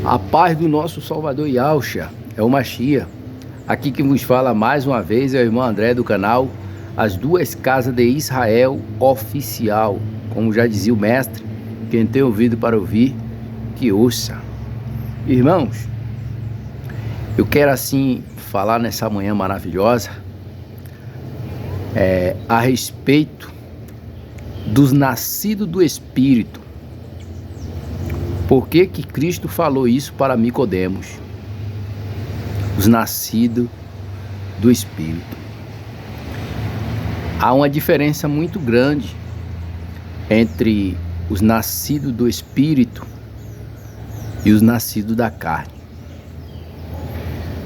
A paz do nosso Salvador Yahushua, é o Mashiach. Aqui que vos fala mais uma vez é o irmão André do canal As Duas Casas de Israel Oficial. Como já dizia o mestre, quem tem ouvido para ouvir, que ouça. Irmãos, eu quero assim falar nessa manhã maravilhosa a respeito dos nascidos do Espírito. Por que que Cristo falou isso para Nicodemos? Os nascidos do Espírito. Há uma diferença muito grande entre os nascidos do Espírito e os nascidos da carne.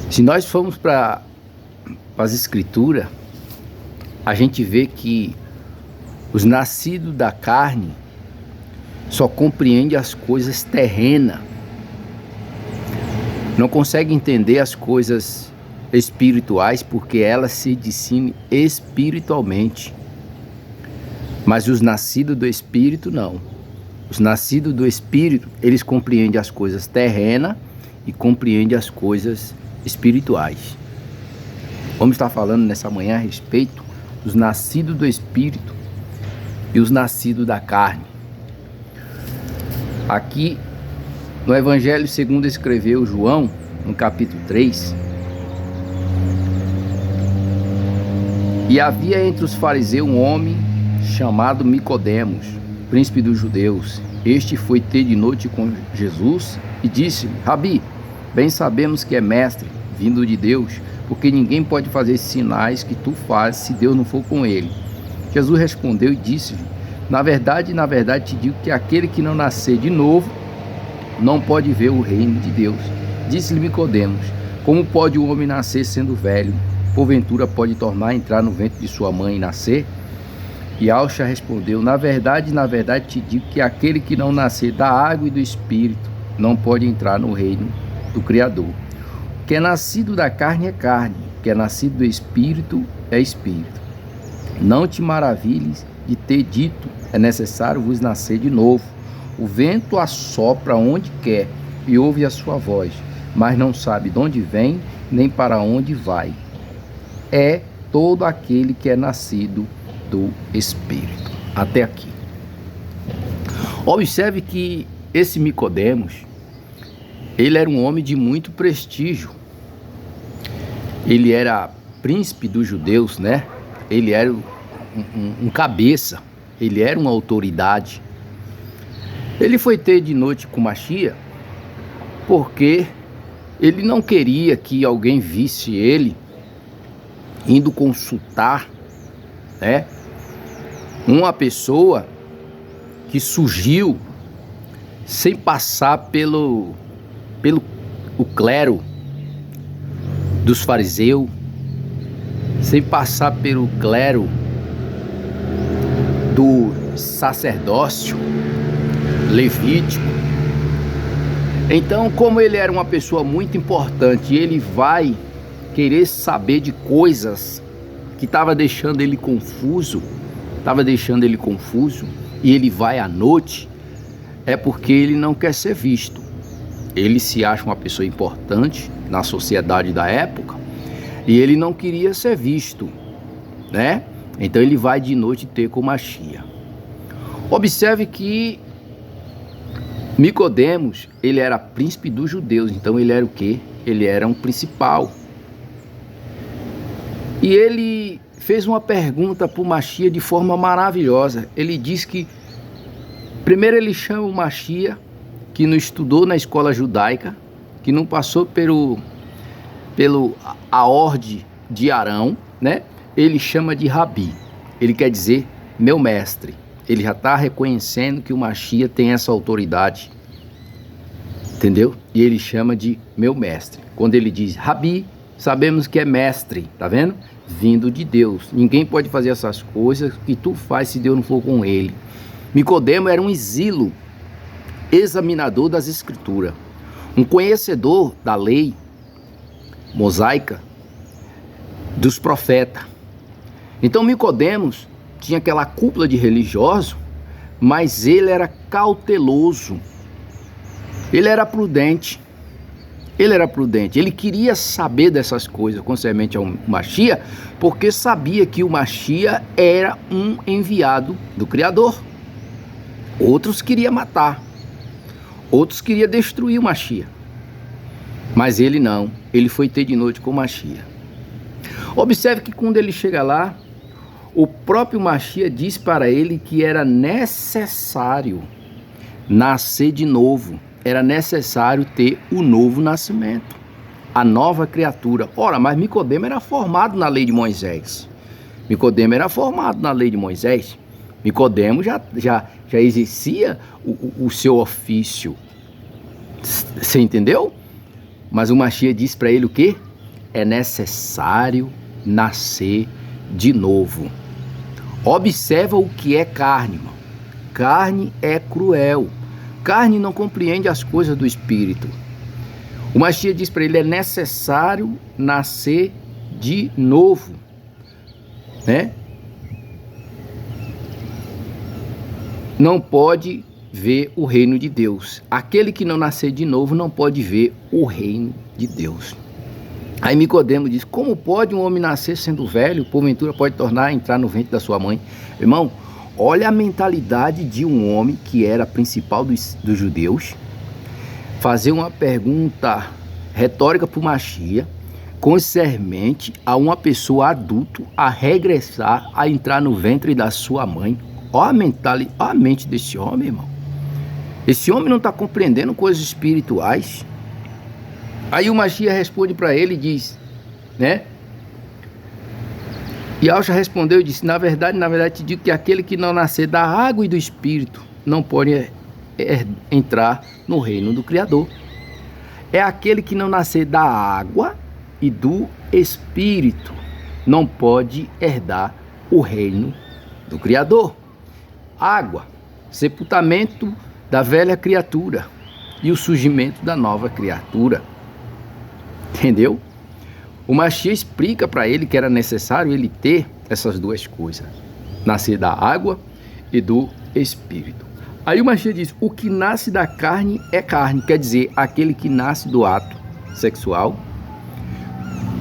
Se nós formos para as Escrituras, a gente vê que os nascidos da carne só compreendem as coisas terrenas, não conseguem entender as coisas espirituais porque elas se discernem espiritualmente. Mas os nascidos do Espírito não. Os nascidos do Espírito, eles compreendem as coisas terrenas e compreendem as coisas espirituais. Vamos estar falando nessa manhã a respeito dos nascidos do Espírito e os nascidos da carne. Aqui no Evangelho segundo escreveu João, no capítulo 3, e havia entre os fariseus um homem chamado Nicodemos, príncipe dos judeus. Este foi ter de noite com Jesus e disse-lhe: Rabi, bem sabemos que é mestre, vindo de Deus, porque ninguém pode fazer esses sinais que tu fazes se Deus não for com ele. Jesus respondeu e disse-lhe: na verdade, te digo que aquele que não nascer de novo não pode ver o reino de Deus. Disse-lhe Nicodemos: como pode o homem nascer sendo velho? Porventura pode tornar a entrar no ventre de sua mãe e nascer? E Yahushua respondeu: na verdade, te digo que aquele que não nascer da água e do Espírito não pode entrar no reino do Criador. O que é nascido da carne é carne, o que é nascido do Espírito é Espírito. Não te maravilhes de ter dito: é necessário vos nascer de novo. O vento assopra onde quer e ouve a sua voz, mas não sabe de onde vem nem para onde vai. É todo aquele que é nascido do Espírito. Até aqui. Observe que esse Nicodemos, ele era um homem de muito prestígio. Ele era príncipe dos judeus, né? Ele era um cabeça. Ele era uma autoridade. Ele foi ter de noite com Mashiach porque ele não queria que alguém visse ele indo consultar, né, uma pessoa que surgiu sem passar pelo o clero dos fariseus, sem passar pelo clero do sacerdócio levítico. Então, como ele era uma pessoa muito importante, ele vai querer saber de coisas que estava deixando ele confuso, e ele vai à noite, é porque ele não quer ser visto. Ele se acha uma pessoa importante na sociedade da época e ele não queria ser visto, né? Então ele vai de noite ter com Mashiach. Observe que Nicodemos, ele era príncipe dos judeus, então ele era o quê? Ele era um principal. E ele fez uma pergunta para o Mashiach de forma maravilhosa. Ele diz que, primeiro ele chama o Mashiach, que não estudou na escola judaica, que não passou a ordem de Arão, né? Ele chama de Rabi, ele quer dizer meu mestre. Ele já está reconhecendo que o Mashiach tem essa autoridade, entendeu? E ele chama de meu mestre. Quando ele diz Rabi, sabemos que é mestre, tá vendo? Vindo de Deus. Ninguém pode fazer essas coisas que tu faz se Deus não for com ele. Nicodemo era um exílio, examinador das Escrituras, um conhecedor da lei mosaica dos profetas. Então Nicodemos tinha aquela cúpula de religioso, mas ele era cauteloso, ele era prudente, Ele era prudente, ele queria saber dessas coisas concernente ao Mashiach, porque sabia que o Mashiach era um enviado do Criador. Outros queriam matar, outros queriam destruir o Mashiach, mas ele não, ele foi ter de noite com o Mashiach. Observe que quando ele chega lá, o próprio Mashiach diz para ele que era necessário nascer de novo. Era necessário ter o novo nascimento, a nova criatura. Ora, mas Nicodemo era formado na lei de Moisés. Nicodemo era formado na lei de Moisés. Nicodemo já exercia o seu ofício. Você entendeu? Mas o Mashiach diz para ele o quê? É necessário nascer de novo. Observa o que é carne, irmão. Carne é cruel. Carne não compreende as coisas do Espírito. O Mashiach diz para ele, é necessário nascer de novo, né? Não pode ver o reino de Deus. Aquele que não nascer de novo não pode ver o reino de Deus. Aí Nicodemo diz, como pode um homem nascer sendo velho, porventura pode entrar no ventre da sua mãe? Irmão, olha a mentalidade de um homem que era principal dos judeus, fazer uma pergunta retórica para o Mashiach, concernente a uma pessoa adulta a regressar, a entrar no ventre da sua mãe. Olha a mente desse homem, irmão. Esse homem não está compreendendo coisas espirituais. Aí o Mashiach responde para ele e diz, né? E Yahshua respondeu e disse, na verdade te digo que aquele que não nascer da água e do Espírito não pode entrar no reino do Criador. É aquele que não nascer da água e do Espírito não pode herdar o reino do Criador. Água, sepultamento da velha criatura e o surgimento da nova criatura. Entendeu? O Mashiach explica para ele que era necessário ele ter essas duas coisas, nascer da água e do Espírito. Aí o Mashiach diz, o que nasce da carne é carne, quer dizer, aquele que nasce do ato sexual,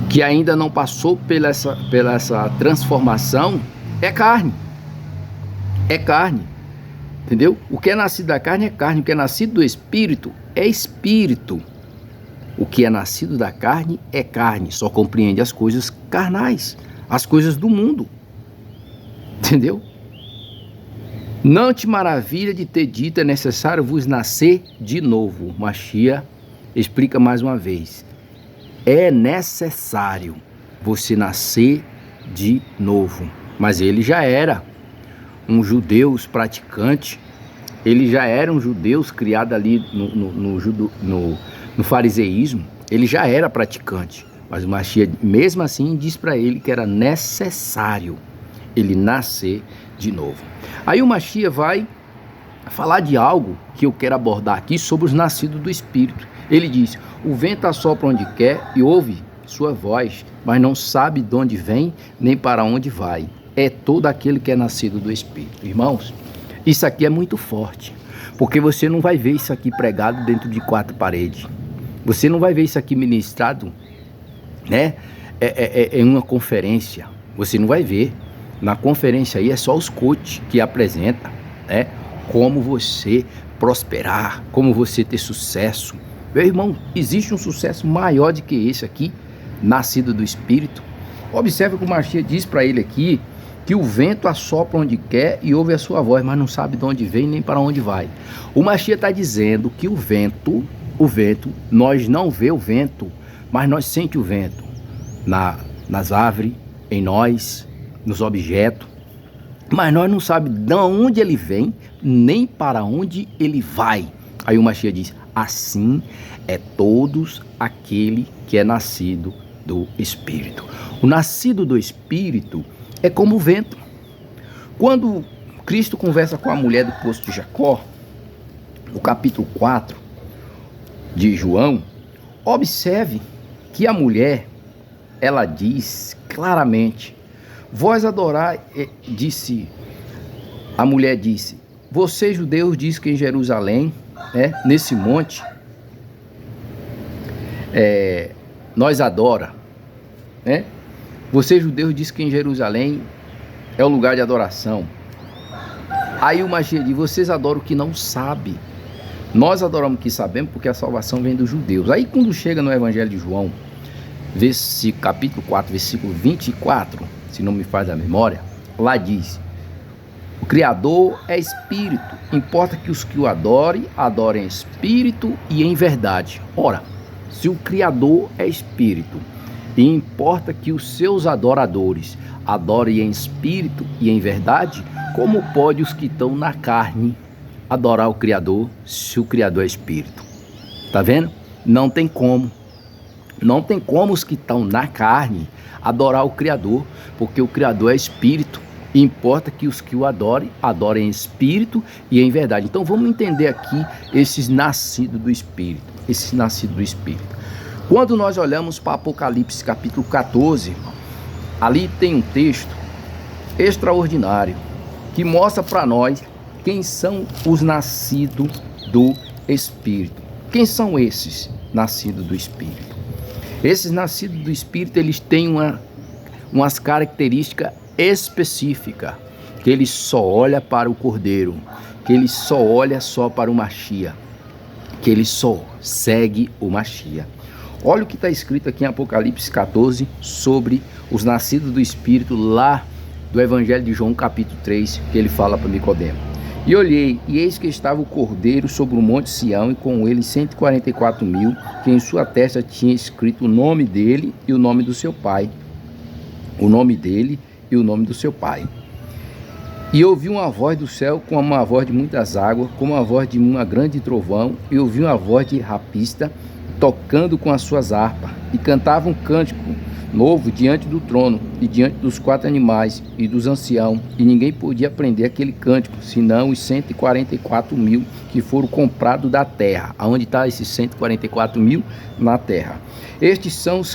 que ainda não passou pela essa transformação, é carne. É carne, entendeu? O que é nascido da carne é carne, o que é nascido do Espírito é Espírito. O que é nascido da carne é carne, só compreende as coisas carnais, as coisas do mundo. Entendeu? Não te maravilha de ter dito, é necessário vos nascer de novo. Mashiach explica mais uma vez. É necessário você nascer de novo. Mas ele já era um judeu praticante, ele já era um judeu criado ali no fariseísmo, ele já era praticante, mas o Mashiach mesmo assim diz para ele que era necessário ele nascer de novo. Aí o Mashiach vai falar de algo que eu quero abordar aqui sobre os nascidos do Espírito. Ele diz, o vento assopra onde quer e ouve sua voz, mas não sabe de onde vem nem para onde vai. É todo aquele que é nascido do Espírito. Irmãos, isso aqui é muito forte, porque você não vai ver isso aqui pregado dentro de quatro paredes. Você não vai ver isso aqui ministrado, né, em uma conferência. Você não vai ver. Na conferência aí é só os coaches que apresentam, né, como você prosperar, como você ter sucesso. Meu irmão, existe um sucesso maior do que esse aqui, nascido do Espírito. Observe que o Mashiach diz para ele aqui que o vento assopra onde quer e ouve a sua voz, mas não sabe de onde vem nem para onde vai. O Mashiach está dizendo que o vento, nós não vê o vento, mas nós sente o vento nas árvores, em nós, nos objetos, mas nós não sabemos de onde ele vem, nem para onde ele vai. Aí o Mashiach diz, assim é todos aquele que é nascido do Espírito. O nascido do Espírito é como o vento. Quando Cristo conversa com a mulher do poço de Jacó, no capítulo 4 de João, observe que a mulher, ela diz claramente, vós adorai, a mulher disse, vocês judeus dizem que em Jerusalém, nesse monte, nós adora, né? Você, judeu, diz que em Jerusalém é o lugar de adoração. Aí o Machia diz, vocês adoram o que não sabem. Nós adoramos o que sabemos, porque a salvação vem dos judeus. Aí quando chega no Evangelho de João, capítulo 4, versículo 24, se não me falha a memória, lá diz, o Criador é Espírito, importa que os que o adorem em Espírito e em verdade. Ora, se o Criador é Espírito, e importa que os seus adoradores adorem em Espírito e em verdade, como pode os que estão na carne adorar o Criador, se o Criador é Espírito? Tá vendo? Não tem como. Não tem como os que estão na carne adorar o Criador, porque o Criador é Espírito. E importa que os que o adorem em Espírito e em verdade. Então vamos entender aqui esses nascidos do Espírito. Esses nascidos do Espírito. Quando nós olhamos para Apocalipse capítulo 14, ali tem um texto extraordinário que mostra para nós quem são os nascidos do Espírito. Quem são esses nascidos do Espírito? Esses nascidos do Espírito, eles têm umas características específicas, que eles só olham para o Cordeiro, que eles só olham só para o Machia, que eles só seguem o Machia. Olha o que está escrito aqui em Apocalipse 14 sobre os nascidos do Espírito, lá do Evangelho de João capítulo 3, que ele fala para Nicodemo. E olhei, e eis que estava o Cordeiro sobre o monte Sião, e com ele 144.000, que em sua testa tinha escrito o nome dele e o nome do seu pai. O nome dele e o nome do seu pai. E ouvi uma voz do céu, como uma voz de muitas águas, como a voz de uma grande trovão, e ouvi uma voz de rapista, tocando com as suas harpas, e cantava um cântico novo diante do trono, e diante dos 4 animais, e dos anciãos, e ninguém podia aprender aquele cântico, senão os 144.000 que foram comprados da terra. Aonde está esses 144.000? Na terra. Estes são os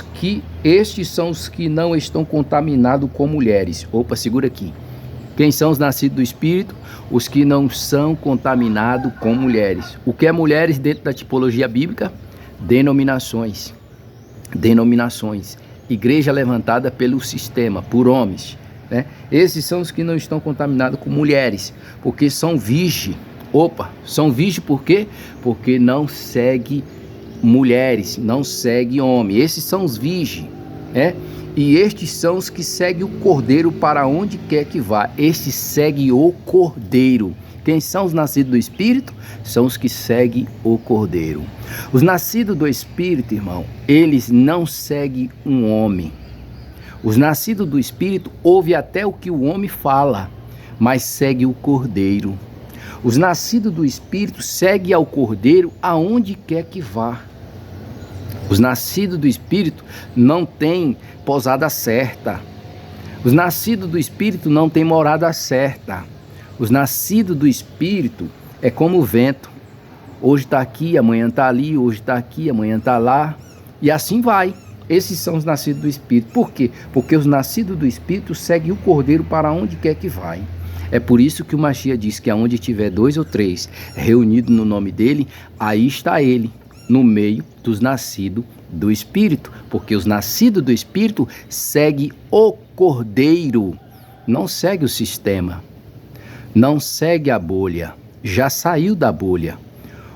que não estão contaminados com mulheres. Opa, segura aqui. Quem são os nascidos do Espírito? Os que não são contaminados com mulheres. O que é mulheres dentro da tipologia bíblica? Denominações. Igreja levantada pelo sistema, por homens, né? Esses são os que não estão contaminados com mulheres, porque são virgem. Opa, são virgem por quê? Porque não segue mulheres, não segue homem. Esses são os virgens, né? E estes são os que seguem o Cordeiro para onde quer que vá. Estes seguem o Cordeiro. Quem são os nascidos do Espírito? São os que seguem o Cordeiro. Os nascidos do Espírito, irmão, eles não seguem um homem. Os nascidos do Espírito ouvem até o que o homem fala, mas seguem o Cordeiro. Os nascidos do Espírito seguem ao Cordeiro aonde quer que vá. Os nascidos do Espírito não têm posada certa. Os nascidos do Espírito não têm morada certa. Os nascidos do Espírito é como o vento. Hoje está aqui, amanhã está ali, hoje está aqui, amanhã está lá. E assim vai. Esses são os nascidos do Espírito. Por quê? Porque os nascidos do Espírito seguem o Cordeiro para onde quer que vai. É por isso que o Machia diz que aonde tiver 2 ou 3 reunidos no nome dele, aí está ele, no meio dos nascidos do Espírito. Porque os nascidos do Espírito seguem o Cordeiro, não segue o sistema. Não segue a bolha, já saiu da bolha.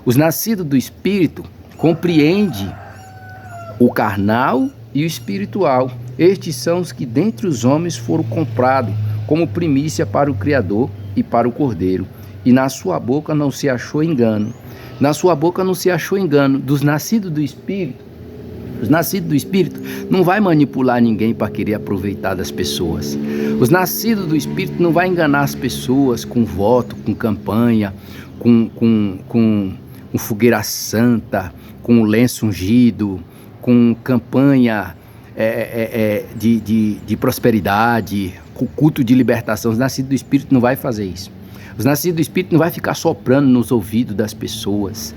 Os nascidos do Espírito compreendem o carnal e o espiritual. Estes são os que dentre os homens foram comprados como primícia para o Criador e para o Cordeiro. E na sua boca não se achou engano. Na sua boca não se achou engano. Dos nascidos do Espírito, os nascidos do Espírito não vai manipular ninguém para querer aproveitar das pessoas. Os nascidos do Espírito não vai enganar as pessoas com voto, com campanha, com fogueira santa, com lenço ungido, com campanha de prosperidade, com culto de libertação. Os nascidos do Espírito não vai fazer isso. Os nascidos do Espírito não vai ficar soprando nos ouvidos das pessoas.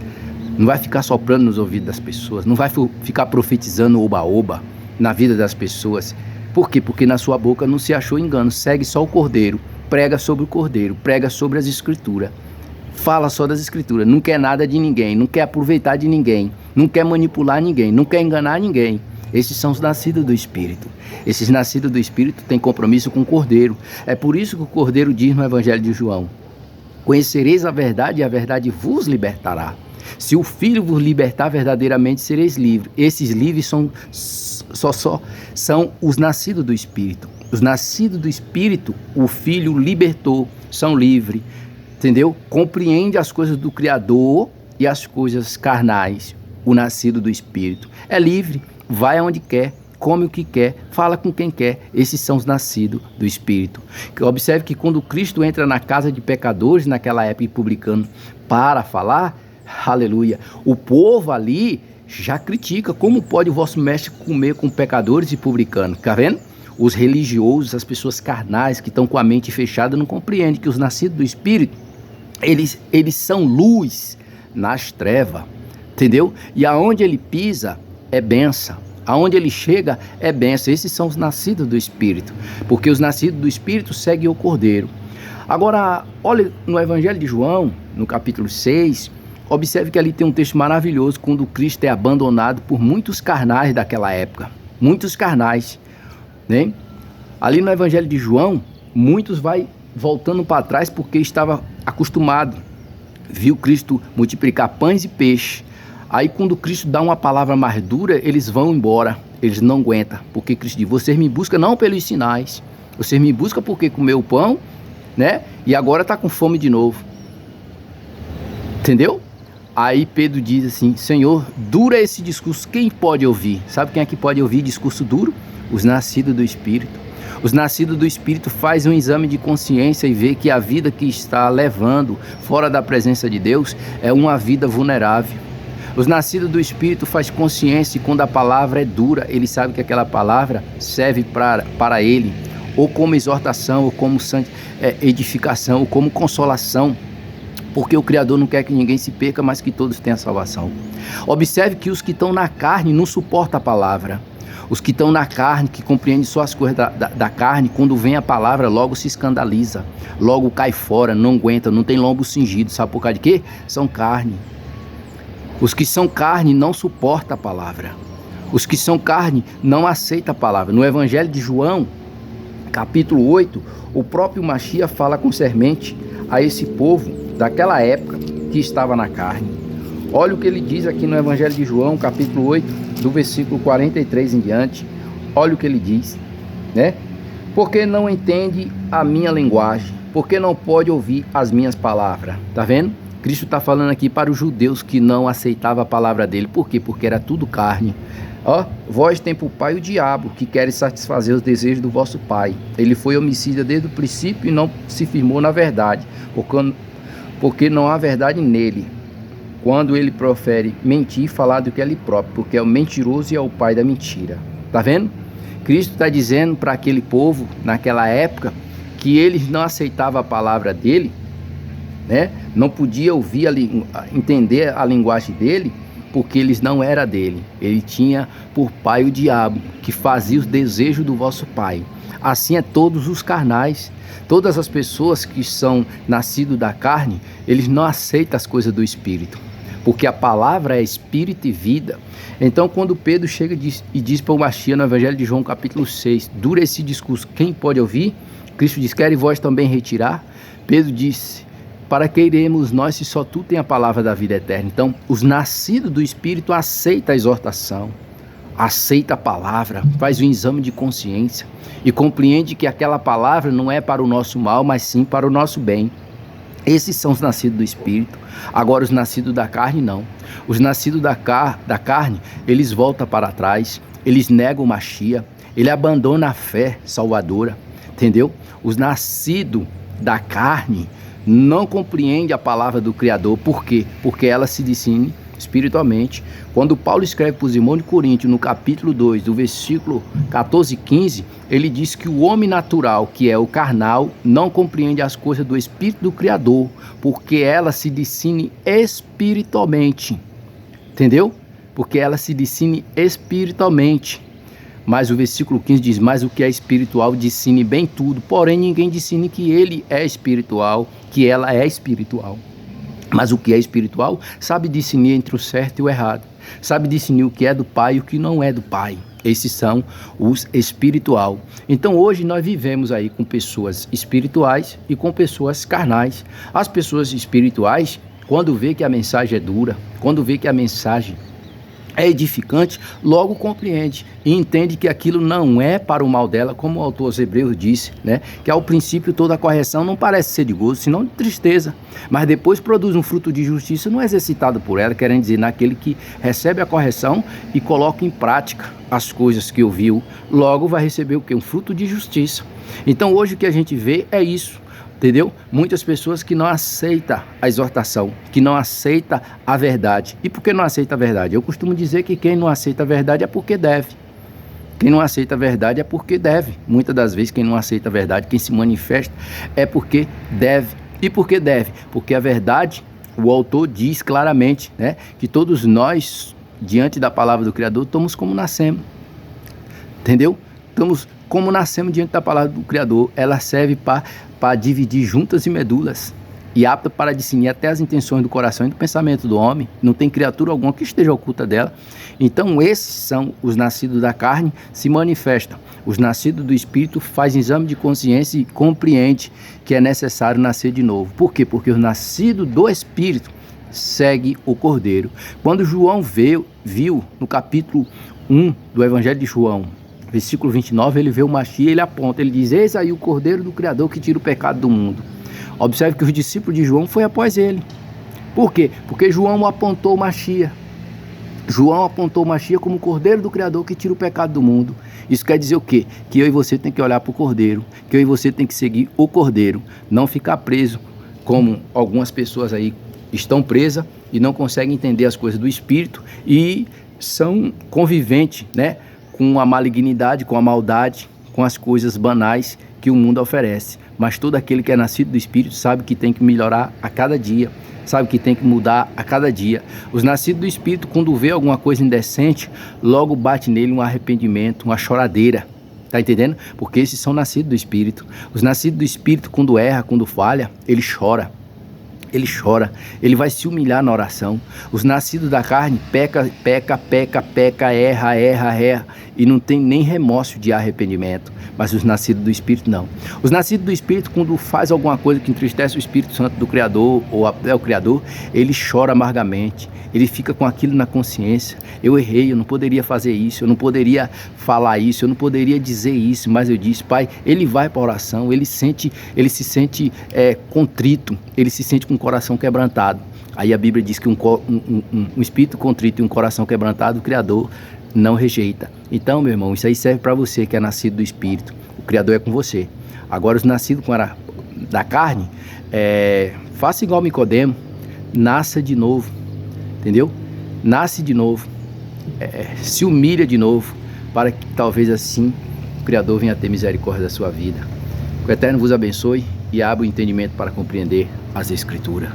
Não vai ficar soprando nos ouvidos das pessoas. Não vai ficar profetizando oba-oba na vida das pessoas. Por quê? Porque na sua boca não se achou engano. Segue só o Cordeiro. Prega sobre o Cordeiro. Prega sobre as Escrituras. fala só das escrituras, não quer nada de ninguém, não quer aproveitar de ninguém, não quer manipular ninguém, não quer enganar ninguém. Esses são os nascidos do Espírito. Esses nascidos do Espírito têm compromisso com o Cordeiro. É por isso que o Cordeiro diz no Evangelho de João: conhecereis a verdade e a verdade vos libertará. Se o Filho vos libertar, verdadeiramente sereis livres. Esses livres são os nascidos do Espírito. Os nascidos do Espírito, o Filho libertou, são livres. Entendeu? Compreende as coisas do Criador e as coisas carnais. O nascido do Espírito é livre, vai aonde quer, come o que quer, fala com quem quer. Esses são os nascidos do Espírito. Observe que quando Cristo entra na casa de pecadores, naquela época, publicano, para falar, aleluia, o povo ali já critica: como pode o vosso mestre comer com pecadores e publicanos? Tá vendo? Os religiosos, as pessoas carnais que estão com a mente fechada, não compreendem que os nascidos do Espírito, eles são luz nas trevas, entendeu? E aonde ele pisa é bênção, aonde ele chega é bênção. Esses são os nascidos do Espírito, porque os nascidos do Espírito seguem o Cordeiro. Agora, olha no Evangelho de João, no capítulo 6, observe que ali tem um texto maravilhoso, quando Cristo é abandonado por muitos carnais daquela época, muitos carnais, né? Ali no Evangelho de João, muitos vai voltando para trás porque estava acostumado, viu Cristo multiplicar pães e peixes. Aí quando Cristo dá uma palavra mais dura, eles vão embora, eles não aguentam, porque Cristo diz: vocês me buscam não pelos sinais, vocês me buscam porque comeu o pão, né? E agora está com fome de novo, entendeu? Aí Pedro diz assim: Senhor, dura esse discurso, quem pode ouvir? Sabe quem é que pode ouvir discurso duro? Os nascidos do Espírito. Os nascidos do Espírito fazem um exame de consciência e vê que a vida que está levando fora da presença de Deus é uma vida vulnerável. Os nascidos do Espírito fazem consciência, e quando a palavra é dura, ele sabe que aquela palavra serve para ele, ou como exortação, ou como edificação, ou como consolação, porque o Criador não quer que ninguém se perca, mas que todos tenham salvação. Observe que os que estão na carne não suportam a palavra. Os que estão na carne, que compreendem só as coisas da carne, quando vem a palavra, logo se escandaliza, logo cai fora, não aguenta, não tem lombo cingido. Sabe por causa de quê? São carne. Os que são carne não suportam a palavra. Os que são carne não aceitam a palavra. No Evangelho de João, capítulo 8, o próprio Machia fala concernente a esse povo daquela época que estava na carne. Olha o que ele diz aqui no Evangelho de João, capítulo 8, do versículo 43 em diante. Olha o que ele diz, né? Porque não entende a minha linguagem, porque não pode ouvir as minhas palavras. Tá vendo? Cristo está falando aqui para os judeus que não aceitavam a palavra dele. Por quê? Porque era tudo carne. Ó, vós tem por pai o diabo, que quer satisfazer os desejos do vosso pai. Ele foi homicida desde o princípio e não se firmou na verdade, porque não há verdade nele. Quando ele profere mentir, falar do que é ele próprio, porque é o mentiroso e é o pai da mentira. Tá vendo? Cristo está dizendo para aquele povo, naquela época, que eles não aceitavam a palavra dele, né? Não podia ouvir, entender a linguagem dele, porque eles não eram dele. Ele tinha por pai o diabo, que fazia os desejos do vosso pai. Assim é todos os carnais. Todas as pessoas que são nascidos da carne, eles não aceitam as coisas do Espírito, porque a palavra é espírito e vida. Então quando Pedro chega e diz para o Machia no Evangelho de João capítulo 6, dura esse discurso, quem pode ouvir? Cristo diz: querem vós também retirar? Pedro disse: para que iremos nós se só tu tem a palavra da vida eterna? Então os nascidos do Espírito aceitam a exortação, aceita a palavra, faz um exame de consciência e compreende que aquela palavra não é para o nosso mal, mas sim para o nosso bem. Esses são os nascidos do Espírito. Agora os nascidos da carne não. Os nascidos da carne, eles voltam para trás, eles negam o Machia, ele abandona a fé salvadora, entendeu? Os nascidos da carne não compreendem a palavra do Criador. Por quê? Porque ela se discerne espiritualmente. Quando Paulo escreve para os irmãos de Corinto, no capítulo 2, do versículo 14 e 15, ele diz que o homem natural, que é o carnal, não compreende as coisas do Espírito do Criador, porque ela se discerne espiritualmente. Entendeu? Porque ela se discerne espiritualmente. Mas o versículo 15 diz: mas o que é espiritual discerne bem tudo, porém ninguém discerne que ele é espiritual, que ela é espiritual. Mas o que é espiritual sabe discernir entre o certo e o errado. Sabe discernir o que é do Pai e o que não é do Pai. Esses são os espiritual. Então hoje nós vivemos aí com pessoas espirituais e com pessoas carnais. As pessoas espirituais, quando vê que a mensagem é dura, quando vê que a mensagem é edificante, logo compreende e entende que aquilo não é para o mal dela, como o autor aos Hebreus disse, né? Que ao princípio toda correção não parece ser de gozo, senão de tristeza, mas depois produz um fruto de justiça não exercitado por ela, querendo dizer, naquele que recebe a correção e coloca em prática as coisas que ouviu, logo vai receber o quê? Um fruto de justiça. Então hoje o que a gente vê é isso. Entendeu? Muitas pessoas que não aceitam a exortação, que não aceitam a verdade. E por que não aceita a verdade? Eu costumo dizer que quem não aceita a verdade é porque deve. Quem não aceita a verdade é porque deve. Muitas das vezes quem não aceita a verdade, quem se manifesta, é porque deve. E por que deve? Porque a verdade, o autor diz claramente, né, que todos nós, diante da palavra do Criador, estamos como nascemos. Entendeu? Estamos como nascemos diante da palavra do Criador. Ela serve para dividir juntas e medulas e apta para discernir até as intenções do coração e do pensamento do homem. Não tem criatura alguma que esteja oculta dela. Então esses são os nascidos da carne, se manifestam. Os nascidos do Espírito fazem exame de consciência e compreende que é necessário nascer de novo. Por quê? Porque os nascidos do Espírito segue o Cordeiro. Quando João viu no capítulo 1 do Evangelho de João, versículo 29, ele vê o Machia, ele aponta, ele diz: eis aí o Cordeiro do Criador que tira o pecado do mundo. Observe que os discípulos de João foi após ele. Por quê? Porque João apontou o Machia. João apontou o Machia como o Cordeiro do Criador que tira o pecado do mundo. Isso quer dizer o quê? Que eu e você tem que olhar para o Cordeiro, que eu e você tem que seguir o Cordeiro, não ficar preso como algumas pessoas aí estão presas e não conseguem entender as coisas do Espírito e são conviventes, né, com a malignidade, com a maldade, com as coisas banais que o mundo oferece. Mas todo aquele que é nascido do Espírito sabe que tem que melhorar a cada dia, sabe que tem que mudar a cada dia. Os nascidos do Espírito, quando vê alguma coisa indecente, logo bate nele um arrependimento, uma choradeira. Tá entendendo? Porque esses são nascidos do Espírito. Os nascidos do Espírito, quando erra, quando falha, ele chora. Ele chora, ele vai se humilhar na oração. Os nascidos da carne peca, erra, e não tem nem remorso de arrependimento. Mas os nascidos do Espírito não. Os nascidos do Espírito, quando faz alguma coisa que entristece o Espírito Santo do Criador, ou é o Criador, ele chora amargamente. Ele fica com aquilo na consciência. Eu errei, eu não poderia fazer isso, eu não poderia falar isso, eu não poderia dizer isso, mas eu disse, Pai. Ele vai para a oração, ele se sente contrito, ele se sente com o coração quebrantado. Aí a Bíblia diz que um espírito contrito e um coração quebrantado, o Criador não rejeita. Então, meu irmão, isso aí serve para você que é nascido do Espírito. O Criador é com você. Agora, os nascidos da carne, faça igual Nicodemo, nasça de novo. Entendeu? Nasce de novo, se humilha de novo, para que talvez assim o Criador venha ter misericórdia da sua vida. Que o Eterno vos abençoe e abra o entendimento para compreender as Escrituras.